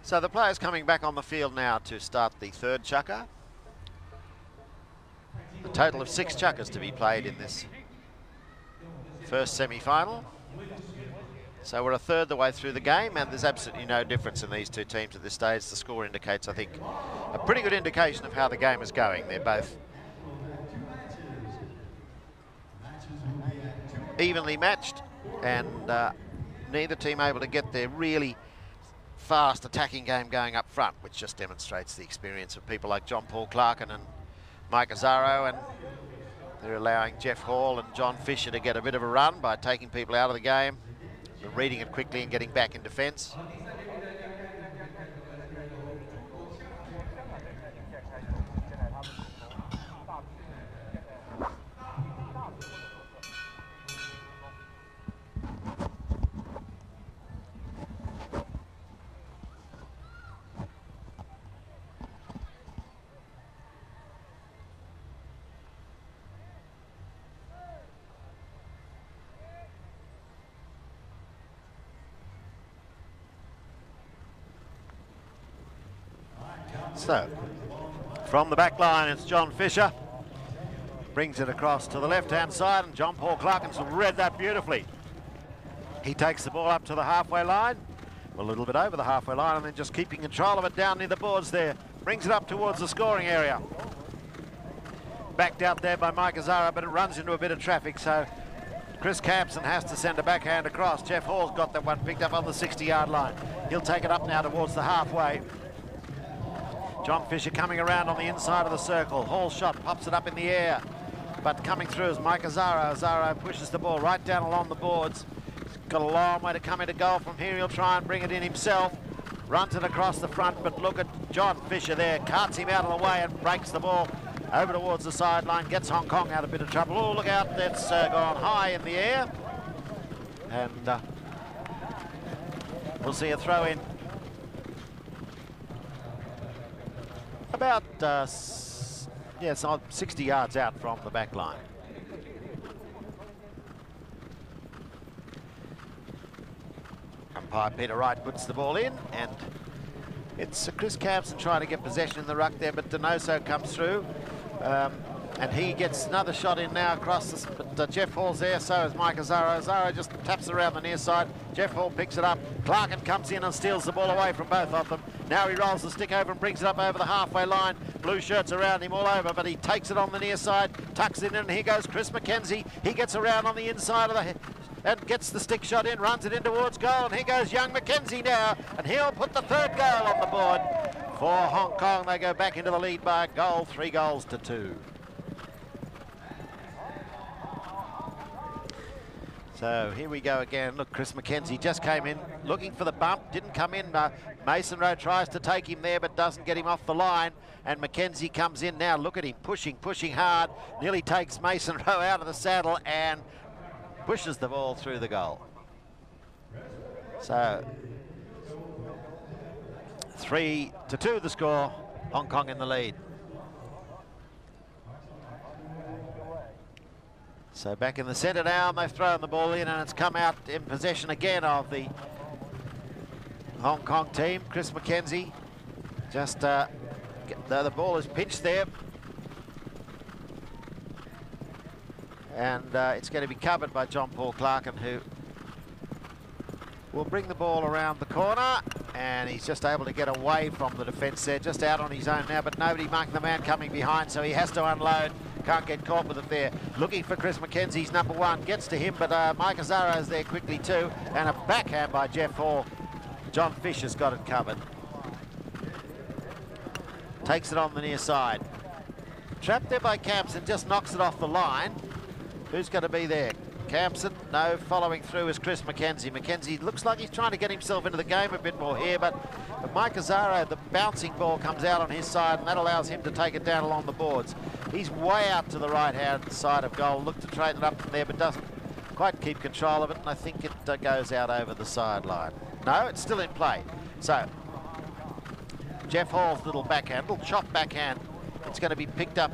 So the players coming back on the field now to start the third chukker. A total of 6 chukkers to be played in this first semi-final. So we're a third the way through the game, and there's absolutely no difference in these two teams at this stage. The score indicates, I think, a pretty good indication of how the game is going. They're both evenly matched, and neither team able to get their really fast attacking game going up front, which just demonstrates the experience of people like John Paul Clarkin and Mike Azzaro, and they're allowing Jeff Hall and John Fisher to get a bit of a run by taking people out of the game, reading it quickly and getting back in defence. So, from the back line, it's John Fisher. Brings it across to the left-hand side, and John Paul Clarkin's read that beautifully. He takes the ball up to the halfway line, a little bit over the halfway line, and then just keeping control of it down near the boards there. Brings it up towards the scoring area. Backed out there by Mike Azzaro, but it runs into a bit of traffic, so Chris Campson has to send a backhand across. Jeff Hall's got that one picked up on the 60-yard line. He'll take it up now towards the halfway. John Fisher coming around on the inside of the circle. Hall shot, pops it up in the air. But coming through is Mike Azzaro. Azzaro pushes the ball right down along the boards. He's got a long way to come into goal from here. He'll try and bring it in himself. Runs it across the front, but look at John Fisher there. Carts him out of the way and breaks the ball over towards the sideline. Gets Hong Kong out of a bit of trouble. Oh, look out, that's gone high in the air. And we'll see a throw in. About, it's 60 yards out from the back line. Umpire Peter Wright puts the ball in, and it's Chris Campson trying to get possession in the ruck there, but Donoso comes through. And he gets another shot in now across the, but Jeff Hall's there, so is Mike Azzaro. Azzaro just taps around the near side. Jeff Hall picks it up. Clarkin comes in and steals the ball away from both of them. Now he rolls the stick over and brings it up over the halfway line. Blue shirts around him all over, but he takes it on the near side, tucks it in, and here goes Chris McKenzie. He gets around on the inside of the and gets the stick shot in, runs it in towards goal, and here goes young McKenzie now, and he'll put the third goal on the board for Hong Kong. They go back into the lead by a goal, 3-2. So here we go again. Look, Chris McKenzie just came in looking for the bump, didn't come in. Mason Rowe tries to take him there, but doesn't get him off the line. And McKenzie comes in now. Look at him pushing hard. Nearly takes Mason Rowe out of the saddle and pushes the ball through the goal. So 3-2 the score. Hong Kong in the lead. So back in the centre now, and they've thrown the ball in, and it's come out in possession again of the Hong Kong team. Chris McKenzie, just the ball is pinched there, and it's going to be covered by John Paul Clarkin, who will bring the ball around the corner, and he's just able to get away from the defence there, just out on his own now, but nobody marking the man coming behind, so he has to unload. Can't get caught with it there. Looking for Chris McKenzie's number one. Gets to him, but Mike Azzaro is there quickly too. And a backhand by Jeff Hall. John Fisher's got it covered. Takes it on the near side. Trapped there by Campson, just knocks it off the line. Who's going to be there? Campson, no, following through is Chris McKenzie. McKenzie looks like he's trying to get himself into the game a bit more here, but Mike Azzaro, the bouncing ball comes out on his side, and that allows him to take it down along the boards. He's way out to the right-hand side of goal. Looked to trade it up from there, but doesn't quite keep control of it, and I think it goes out over the sideline. No, it's still in play. So, Jeff Hall's little backhand, little chop backhand It's going to be picked up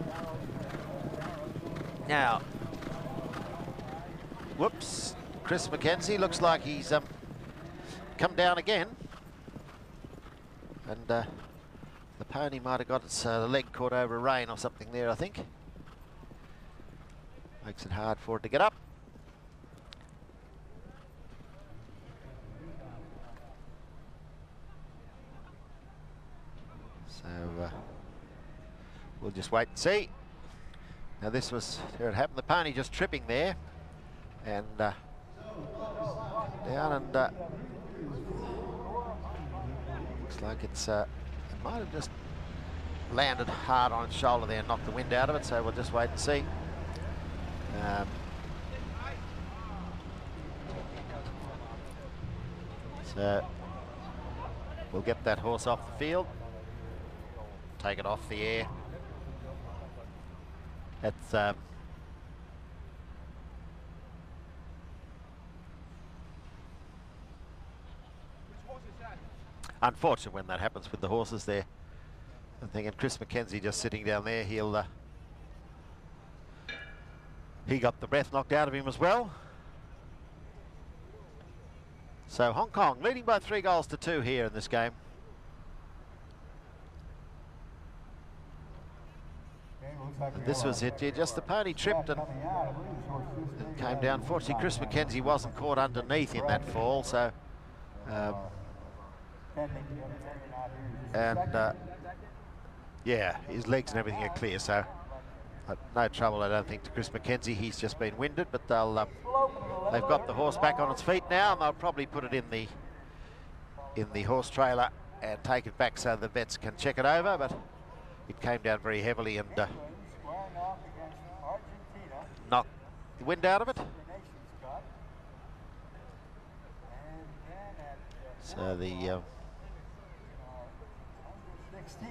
now. Whoops. Chris Mackenzie looks like he's come down again. And the pony might have got its leg caught over a rein or something there, I think. Makes it hard for it to get up. So we'll just wait and see. Now this was, there it happened, the pony just tripping there. And down and looks like it's, it might have just landed hard on its shoulder there and knocked the wind out of it, so we'll just wait and see. So we'll get that horse off the field, take it off the air. That's unfortunate when that happens with the horses there. I'm thinking Chris Mackenzie just sitting down there, he'll he got the breath knocked out of him as well. So Hong Kong leading by 3 goals to 2 here in this game. And this was it, just the pony tripped and came down. Fortunately, Chris Mackenzie wasn't caught underneath in that fall, so yeah, his legs and everything are clear, so no trouble, I don't think, to Chris Mackenzie. He's just been winded, but they've got the horse back on its feet now, and they'll probably put it in the horse trailer and take it back so the vets can check it over. But it came down very heavily and knocked the wind out of it. So the 16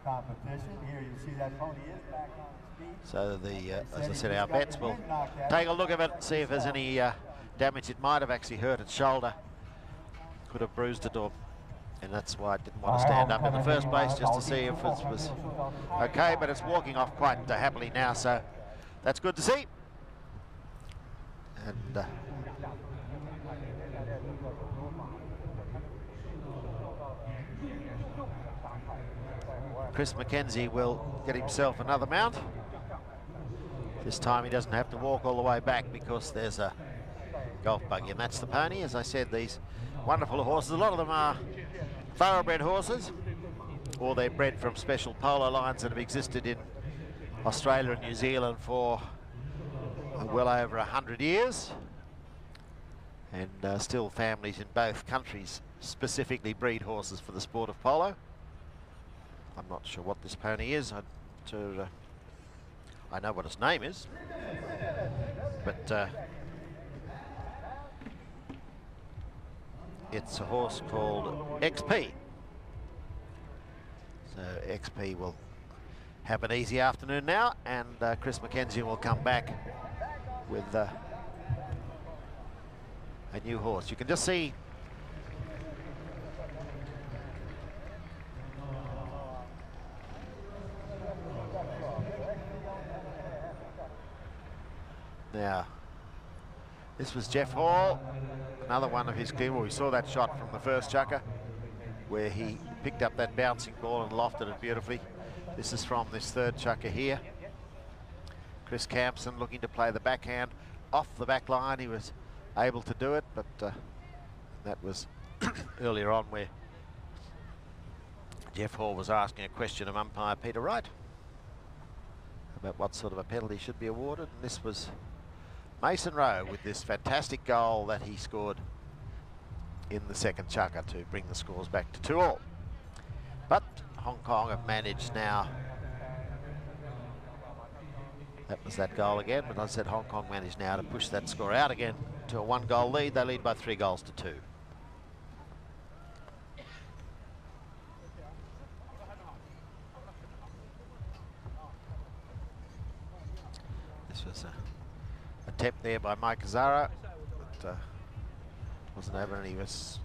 competition here, you see that pony is back on its feet. So the as I said, our vets will take a look at it and see if there's any damage. It might have actually hurt its shoulder, could have bruised it, or, and that's why I didn't want to stand up in the first place, just to see if it was okay. But it's walking off quite happily now, so that's good to see. And Chris Mackenzie will get himself another mount. This time he doesn't have to walk all the way back because there's a golf buggy, and that's the pony. As I said, these wonderful horses, a lot of them are thoroughbred horses, or they're bred from special polo lines that have existed in Australia and New Zealand for well over 100 years. And still families in both countries specifically breed horses for the sport of polo. I'm not sure what this pony is. I know what its name is, but it's a horse called XP. So XP will have an easy afternoon now, and Chris Mackenzie will come back with a new horse. You can just see now, this was Jeff Hall, another one of his clear. We saw that shot from the first chukker where he picked up that bouncing ball and lofted it beautifully. This is from this third chukker here. Chris Campson looking to play the backhand off the back line. He was able to do it, but that was earlier on where Jeff Hall was asking a question of umpire Peter Wright about what sort of a penalty should be awarded, and this was Mason Rowe with this fantastic goal that he scored in the second chukker to bring the scores back to 2-all. But Hong Kong have managed now. That was that goal again, but I said Hong Kong managed now to push that score out again to a 1-goal lead. They lead by 3 goals to 2. This was a attempt there by Mike Zara, but wasn't over, and he was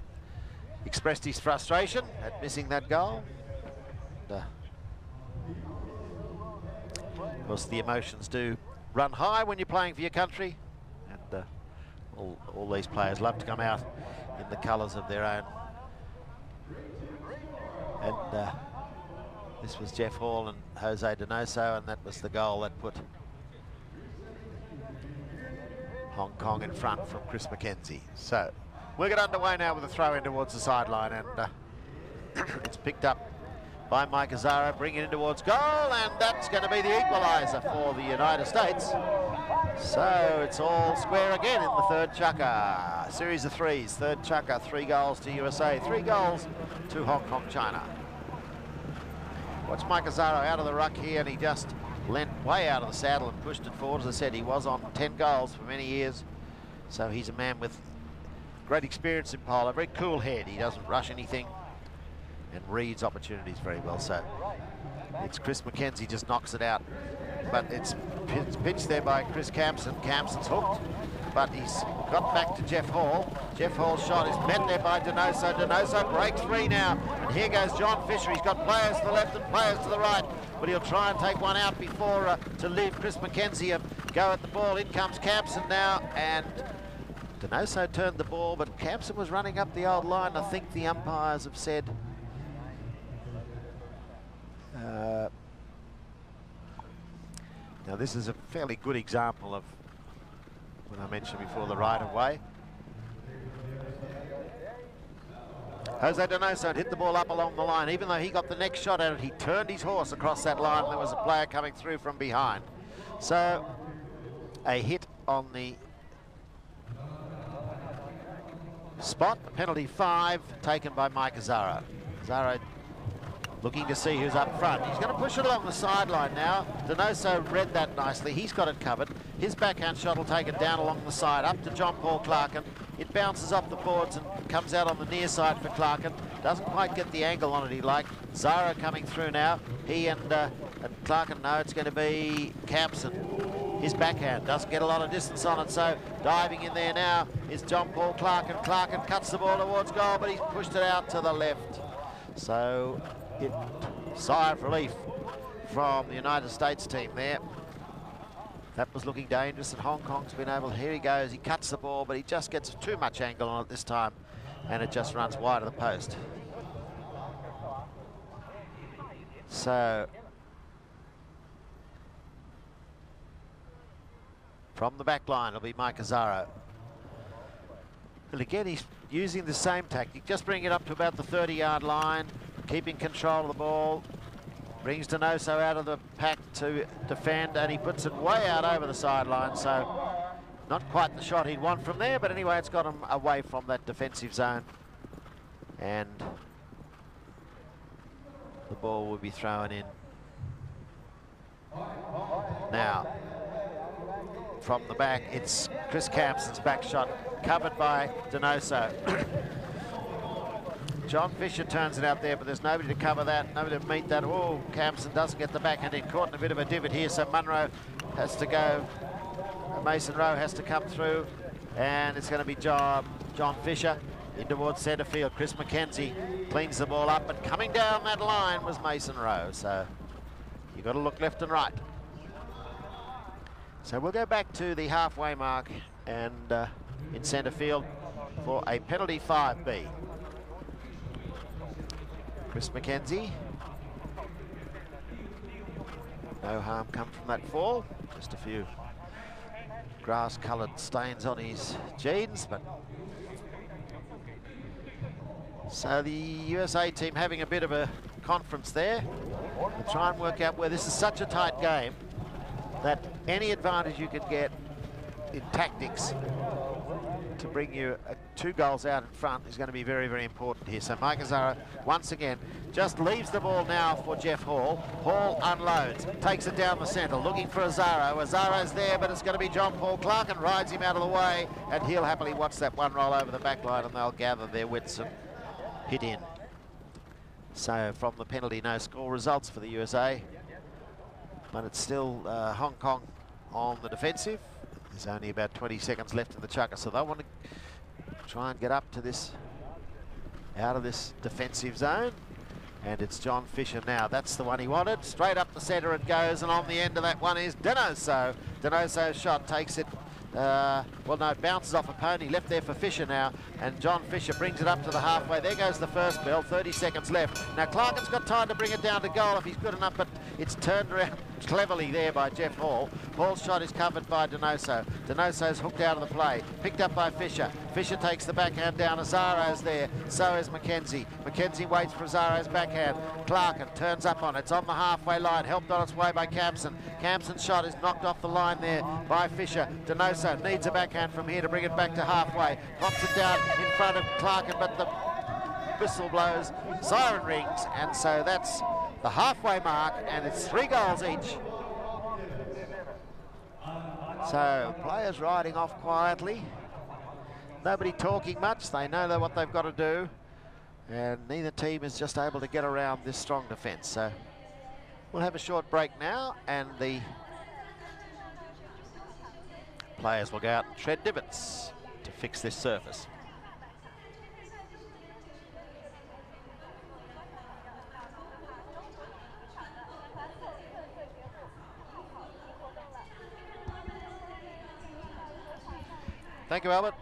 expressed his frustration at missing that goal. And, course, the emotions do run high when you're playing for your country, and all these players love to come out in the colours of their own. And this was Jeff Hall and Jose Donoso, and that was the goal that put Hong Kong in front from Chris Mackenzie. So we'll get underway now with a throw in towards the sideline, and it's picked up by Mike Azzaro, bringing it towards goal, and that's going to be the equaliser for the United States. So it's all square again in the third chukker. Series of threes, third chukker, 3 goals to USA, 3 goals to Hong Kong, China. Watch Mike Azzaro out of the ruck here, and he just leant way out of the saddle and pushed it forward. As I said, he was on 10 goals for many years, so he's a man with great experience in polo, very cool head. He doesn't rush anything and reads opportunities very well. So it's Chris Mackenzie just knocks it out, but it's pitched there by Chris Campson. Campson's hooked, but he's got back to Jeff Hall. Jeff Hall's shot is met there by Donoso. Donoso breaks free now, and here goes John Fisher. He's got players to the left and players to the right, but he'll try and take one out before to leave Chris Mackenzie a go at the ball. In comes Campson now, and Donoso turned the ball, but Campson was running up the old line. I think the umpires have said now this is a fairly good example of what I mentioned before, the right of way. Jose Donoso had hit the ball up along the line. Even though he got the next shot at it, he turned his horse across that line, and there was a player coming through from behind. So a hit on the spot, penalty 5 taken by Mike Azzaro. Azzaro looking to see who's up front. He's going to push it along the sideline now. Donoso read that nicely. He's got it covered. His backhand shot will take it down along the side, up to John Paul Clarkin. It bounces off the boards and comes out on the near side for Clarkin. Doesn't quite get the angle on it he liked. Azzaro coming through now. He and Clarkin know it's going to be Campson. His backhand doesn't get a lot of distance on it, so diving in there now is John Paul Clarkin. Clarkin cuts the ball towards goal, but he's pushed it out to the left. So sigh of relief from the United States team there. That was looking dangerous, and Hong Kong's been able, here he goes, he cuts the ball, but he just gets too much angle on it this time, and it just runs wide of the post. So from the back line, it'll be Mike Azzaro. And again, he's using the same tactic, just bring it up to about the 30-yard line, keeping control of the ball, brings Donoso out of the pack to defend, and he puts it way out over the sideline, so not quite the shot he'd want from there, but anyway, it's got him away from that defensive zone, and the ball will be thrown in. Now, from the back, it's Chris Campson's back shot, covered by Donoso. John Fisher turns it out there, but there's nobody to cover that, nobody to meet that. Oh, Campson doesn't get the backhand in, caught in a bit of a divot here, so Munro has to go. Mason Rowe has to come through, and it's going to be John Fisher in towards centre field. Chris Mackenzie cleans the ball up, and coming down that line was Mason Rowe, so you've got to look left and right. So we'll go back to the halfway mark and in centre field for a penalty 5B. Chris Mackenzie. No harm come from that fall. Just a few grass-coloured stains on his jeans, but so the USA team having a bit of a conference there. We'll try and work out where this is such a tight game that any advantage you can get in tactics to bring you 2 goals out in front is going to be very, very important here. So Mike Azzaro, once again, just leaves the ball now for Jeff Hall. Hall unloads, takes it down the centre, looking for Azzaro. Azzaro's there, but it's going to be John Paul Clarkin, rides him out of the way, and he'll happily watch that one roll over the back line, and they'll gather their wits and hit in. So from the penalty, no score results for the USA, but it's still Hong Kong on the defensive. There's only about 20 seconds left in the chukker, so they want to try and get up to this, out of this defensive zone. And it's John Fisher now. That's the one he wanted. Straight up the centre it goes, and on the end of that one is Donoso. Donoso's shot takes it. Well, no, it bounces off a pony. Left there for Fisher now, and John Fisher brings it up to the halfway. There goes the first bell. 30 seconds left. Now Clarkin's got time to bring it down to goal if he's good enough, but it's turned around cleverly there by Jeff Hall. Hall's shot is covered by Donoso. Donoso's hooked out of the play. Picked up by Fisher. Fisher takes the backhand down. Azaro's there. So is Mackenzie. Mackenzie waits for Azaro's backhand. Clarkin turns up on it. It's on the halfway line. Helped on its way by Campson. Campson's shot is knocked off the line there by Fisher. Donoso needs a backhand from here to bring it back to halfway. Pops it down in front of Clarkin, but the whistle blows. Siren rings, and so that's the halfway mark, and it's 3 goals each. So players riding off quietly. Nobody talking much. They know what they've got to do, and neither team is just able to get around this strong defence. So we'll have a short break now, and the players will go out and tread divots to fix this surface. Thank you, Albert.